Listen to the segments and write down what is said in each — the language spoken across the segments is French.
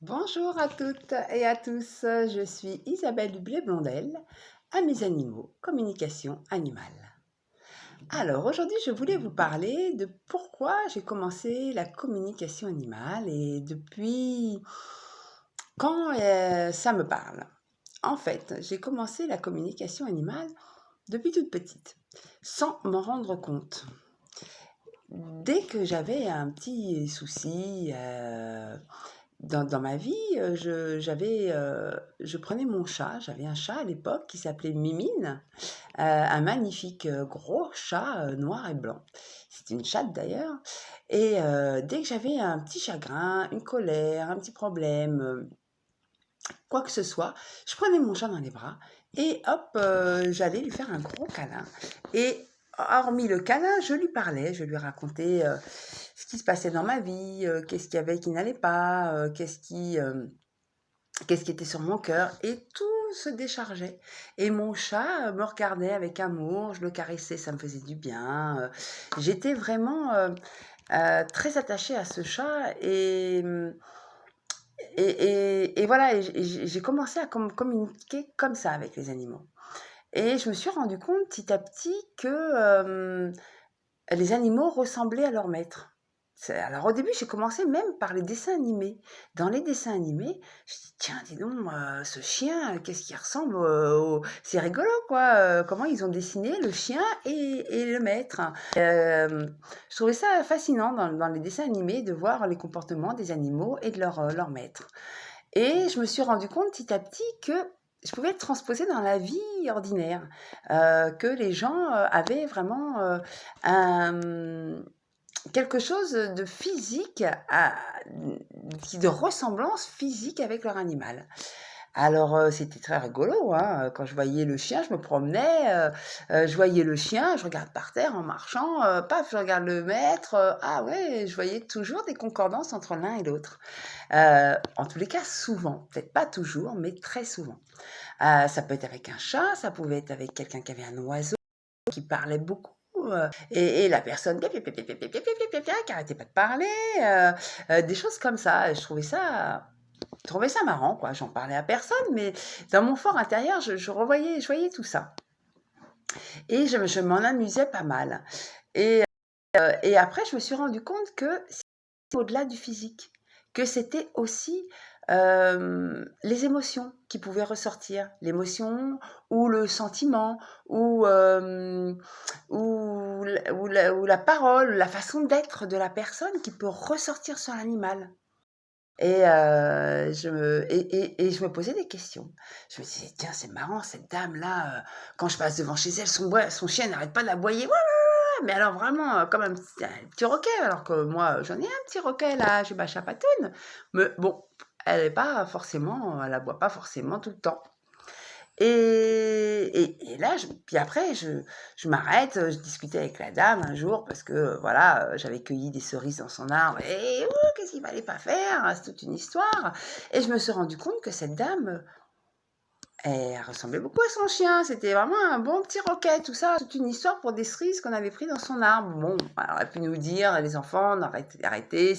Bonjour à toutes et à tous, je suis Isabelle Dublé-Blondel, à mes animaux, communication animale. Alors aujourd'hui, je voulais vous parler de pourquoi j'ai commencé la communication animale et depuis quand ça me parle. En fait, j'ai commencé la communication animale depuis toute petite, sans m'en rendre compte. Dès que j'avais un petit souci, dans ma vie, je prenais mon chat, j'avais un chat à l'époque qui s'appelait Mimine, un magnifique, gros chat, noir et blanc. C'était une chatte d'ailleurs et dès que j'avais un petit chagrin, une colère, un petit problème, quoi que ce soit, je prenais mon chat dans les bras et hop, j'allais lui faire un gros câlin et hormis le câlin, je lui parlais, je lui racontais, ce qui se passait dans ma vie, qu'est-ce qu'il y avait qui n'allait pas, qu'est-ce qui était sur mon cœur et tout se déchargeait et mon chat, me regardait avec amour, je le caressais, ça me faisait du bien, j'étais vraiment, très attachée à ce chat et voilà et j'ai commencé à communiquer comme ça avec les animaux et je me suis rendu compte petit à petit que, les animaux ressemblaient à leur maître. Alors au début, j'ai commencé même par les dessins animés. Dans les dessins animés, je dis: «Tiens, dis donc, ce chien, qu'est-ce qu'il ressemble au» c'est rigolo quoi, comment ils ont dessiné le chien et le maître. Je trouvais ça fascinant dans les dessins animés de voir les comportements des animaux et de leur maître. Et je me suis rendu compte petit à petit que je pouvais le transposer dans la vie ordinaire, que les gens, avaient vraiment, un quelque chose de physique de ressemblance physique avec leur animal. Alors, c'était très rigolo, hein, quand je voyais le chien, je me promenais, je voyais le chien, je regarde par terre en marchant, paf, je regarde le maître, ah ouais, je voyais toujours des concordances entre l'un et l'autre. En tous les cas, souvent, peut-être pas toujours, mais très souvent. Ça peut être avec un chat, ça pouvait être avec quelqu'un qui avait un oiseau qui parlait beaucoup, et la personne qui arrêtait pas de parler, des choses comme ça et je trouvais ça marrant quoi. J'en parlais à personne, mais dans mon fort intérieur, je voyais tout ça et je m'en amusais pas mal et après je me suis rendu compte que c'était au-delà du physique, que c'était aussi, les émotions qui pouvaient ressortir. L'émotion ou le sentiment ou la parole, la façon d'être de la personne qui peut ressortir sur l'animal et je me posais des questions. Je me disais: «Tiens, c'est marrant cette dame-là, quand je passe devant chez elle, son chien n'arrête pas d'aboyer, mais alors vraiment, comme un petit roquet, alors que moi, j'en ai un petit roquet là, j'ai ma chapatoune, mais bon, elle aboie pas forcément tout le temps et là, puis après je m'arrête, je discutais avec la dame un jour parce que, voilà, j'avais cueilli des cerises dans son arbre et qu'est-ce qu'il fallait pas faire? C'est toute une histoire et je me suis rendu compte que cette dame, elle ressemblait beaucoup à son chien, c'était vraiment un bon petit roquet, tout ça, toute une histoire pour des cerises qu'on avait pris dans son arbre. Bon, elle aurait pu nous dire: «Les enfants, non, arrêtez,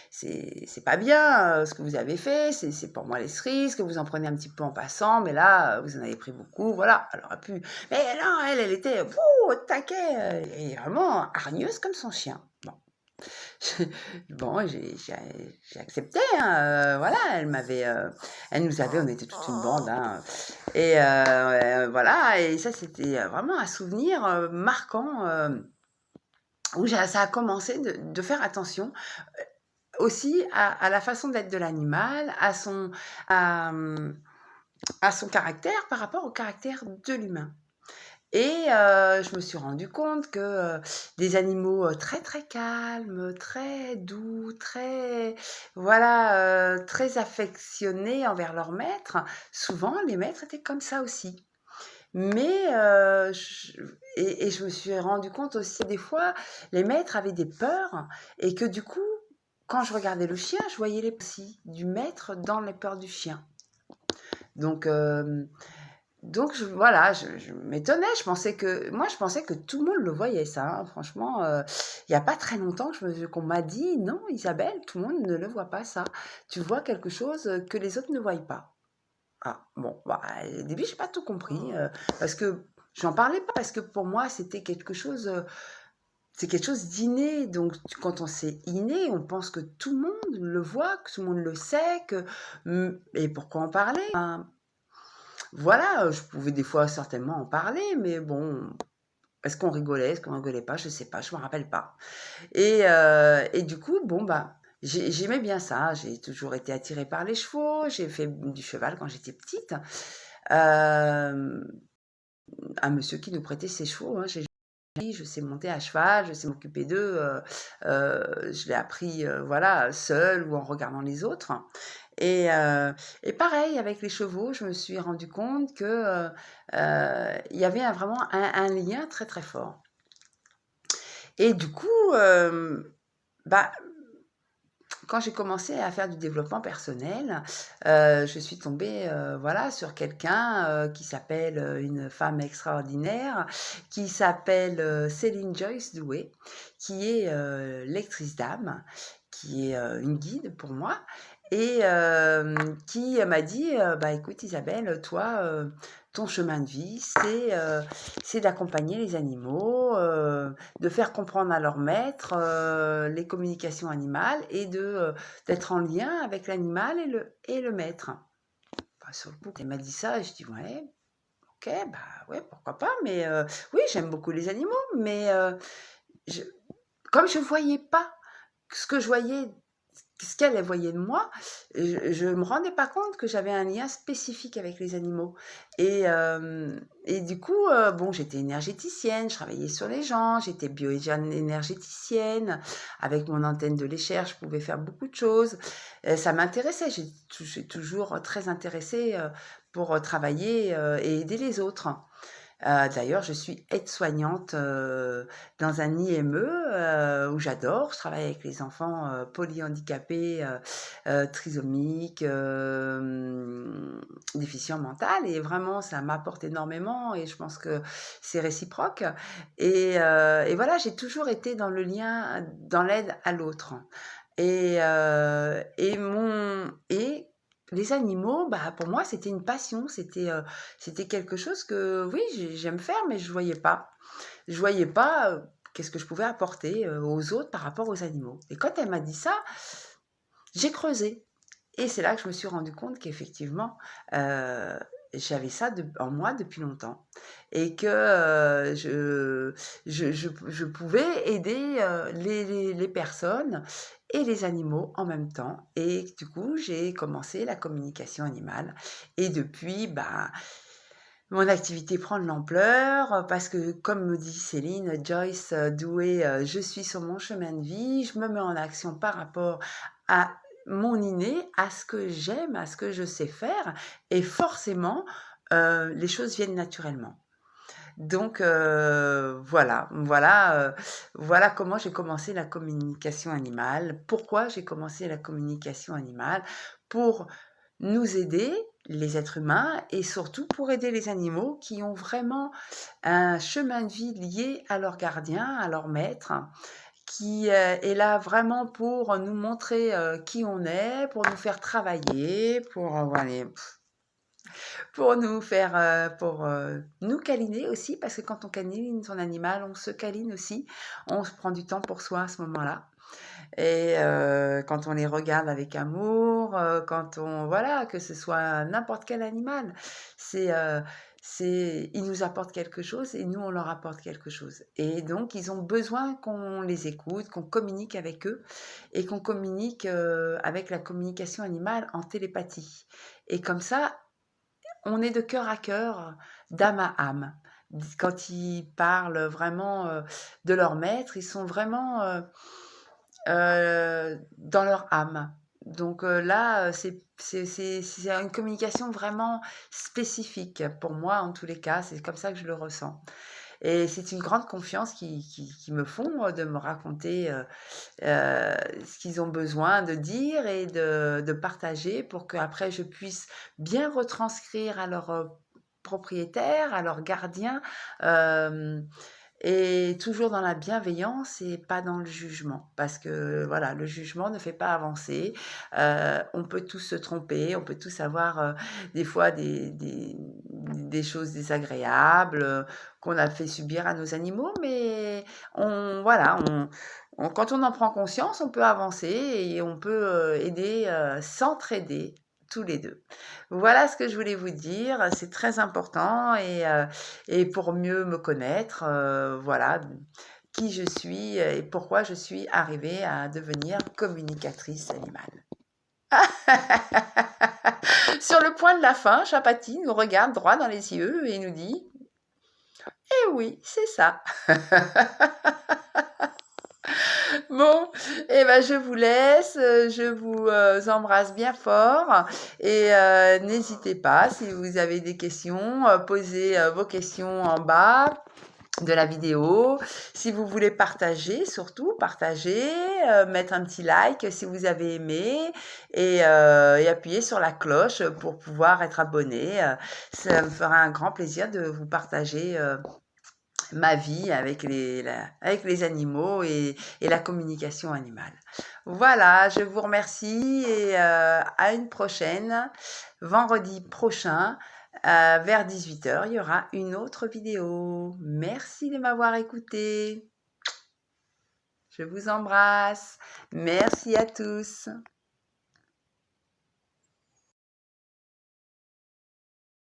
c'est pas bien, ce que vous avez fait, c'est pour moi les cerises, que vous en prenez un petit peu en passant, mais là, vous en avez pris beaucoup», voilà. Elle aurait pu mais non, elle était, au taquet, et vraiment hargneuse comme son chien. Bon. Bon, j'ai accepté, hein, voilà, elle nous avait on était toute une bande, hein, et voilà et ça, c'était, vraiment un souvenir, marquant, où ça a commencé de faire attention, aussi à la façon d'être de l'animal, à, mmh, à son caractère par rapport au caractère de l'humain. Et je me suis rendu compte que, des animaux, très, très calmes, très doux, très voilà, très affectionnés envers leur maître, souvent les maîtres étaient comme ça aussi. Mais je me suis rendu compte aussi des fois, les maîtres avaient des peurs et que du coup, quand je regardais le chien, je voyais les aussi du maître dans les peurs du chien. Donc Donc voilà, je m'étonnais, je pensais que tout le monde le voyait ça, hein. Franchement, il y a pas très longtemps qu'on m'a dit: «Non Isabelle, tout le monde ne le voit pas ça. Tu vois quelque chose, que les autres ne voient pas». Ah bon, bah, au début, j'ai pas tout compris, parce que j'en parlais pas, parce que pour moi, c'est quelque chose d'inné. Donc quand on sait inné, on pense que tout le monde le voit, que tout le monde le sait, et pourquoi en parler? Enfin, voilà, je pouvais des fois certainement en parler, mais bon, est-ce qu'on rigolait? Est-ce qu'on rigolait pas? Je sais pas, je me rappelle pas. Et du coup, bon, bah, j'aimais bien ça. J'ai toujours été attirée par les chevaux. J'ai fait du cheval quand j'étais petite. Hem, un monsieur qui nous prêtait ses chevaux, hein. Je sais monter à cheval, je sais m'occuper d'eux, je l'ai appris, voilà, seule ou en regardant les autres. Et pareil avec les chevaux, je me suis rendu compte que, il y avait vraiment un lien très, très fort. Et du coup, bah, quand j'ai commencé à faire du développement personnel, je suis tombée, voilà, sur quelqu'un, qui s'appelle, une femme extraordinaire, qui s'appelle, Céline Joyce Doué, qui est, lectrice d'âme, qui est, une guide pour moi, et qui m'a dit, «Bah, écoute Isabelle, toi, ton chemin de vie, c'est d'accompagner les animaux, de faire comprendre à leur maître, les communications animales, et d'être en lien avec l'animal et le maître». Bah, sur le coup, quand elle m'a dit ça, je dis: «Ouais, OK, bah, ouais, pourquoi pas, mais oui, j'aime beaucoup les animaux, mais je comme je voyais pas ce que je voyais ce qu'elle, elle voyait de moi, je me rendais pas compte que j'avais un lien spécifique avec les animaux. Et du coup, bon, j'étais énergéticienne, je travaillais sur les gens, j'étais énergéticienne. Avec mon antenne de léchère, je pouvais faire beaucoup de choses. Ça m'intéressait, j'ai toujours très intéressée, pour, travailler, et aider les autres. D'ailleurs, je suis aide-soignante, dans un IME, où j'adore. Je travaille avec les enfants, polyhandicapés, trisomiques, déficients mentaux, et vraiment ça m'apporte énormément, et je pense que c'est réciproque. Et voilà, j'ai toujours été dans le lien, dans l'aide à l'autre. Et les animaux, bah, pour moi, c'était une passion, c'était quelque chose que, oui, j'aime faire, mais je voyais pas. Je voyais pas, qu'est-ce que je pouvais apporter, aux autres par rapport aux animaux. Et quand elle m'a dit ça, j'ai creusé, et c'est là que je me suis rendu compte qu'effectivement, heu, j'avais ça en moi depuis longtemps, et que, je pouvais aider, les personnes et les animaux en même temps. Et du coup, j'ai commencé la communication animale, et depuis, bah, mon activité prend de l'ampleur, parce que, comme me dit Céline Joyce, Doué, je suis sur mon chemin de vie, je me mets en action par rapport à mon inné, à ce que j'aime, à ce que je sais faire, et forcément, les choses viennent naturellement. Donc voilà comment j'ai commencé la communication animale. Pourquoi j'ai commencé la communication animale? Pour nous aider, les êtres humains, et surtout pour aider les animaux qui ont vraiment un chemin de vie lié à leur gardien, à leur maître, qui, est là vraiment pour nous montrer, qui on est, pour nous faire travailler, pour nous faire, pour, nous câliner aussi, parce que quand on câline son animal, on se câline aussi. On se prend du temps pour soi à ce moment-là, et quand on les regarde avec amour, quand on voilà, que ce soit n'importe quel animal, c'est, heu, ils nous apportent quelque chose, et nous, on leur apporte quelque chose, et donc ils ont besoin qu'on les écoute, qu'on communique avec eux, et qu'on communique, avec la communication animale en télépathie, et comme ça, on est de cœur à cœur, d'âme à âme. Quand ils parlent vraiment, de leur maître, ils sont vraiment, dans leur âme. Donc là, c'est une communication vraiment spécifique. Pour moi, en tous les cas, c'est comme ça que je le ressens, et c'est une grande confiance qui me font, de me raconter, ce qu'ils ont besoin de dire et de partager, pour qu'après je puisse bien retranscrire à leur, propriétaires, à leurs gardiens, hem et toujours dans la bienveillance et pas dans le jugement. Parce que voilà, le jugement ne fait pas avancer. On peut tous se tromper, on peut tous avoir, des fois des choses désagréables, qu'on a fait subir à nos animaux, mais quand on en prend conscience, on peut avancer et on peut, aider, s'entraider tous les 2. Voilà ce que je voulais vous dire, c'est très important et pour mieux me connaître, voilà, qui je suis et pourquoi je suis arrivée à devenir communicatrice animale. Sur le point de la fin, Chapati nous regarde droit dans les yeux et nous dit: «Eh oui, c'est ça». Bon, et ben je vous laisse, je vous, embrasse bien fort et n'hésitez pas si vous avez des questions, posez, vos questions en bas de la vidéo. Si vous voulez partager, surtout partager, mettre un petit like si vous avez aimé et appuyer sur la cloche pour pouvoir être abonné. Ça me fera un grand plaisir de vous partager, ma vie avec les animaux et la communication animale. Voilà, je vous remercie et à une prochaine. Vendredi prochain, vers 18h, il y aura une autre vidéo. Merci de m'avoir écouté. Je vous embrasse. Merci à tous.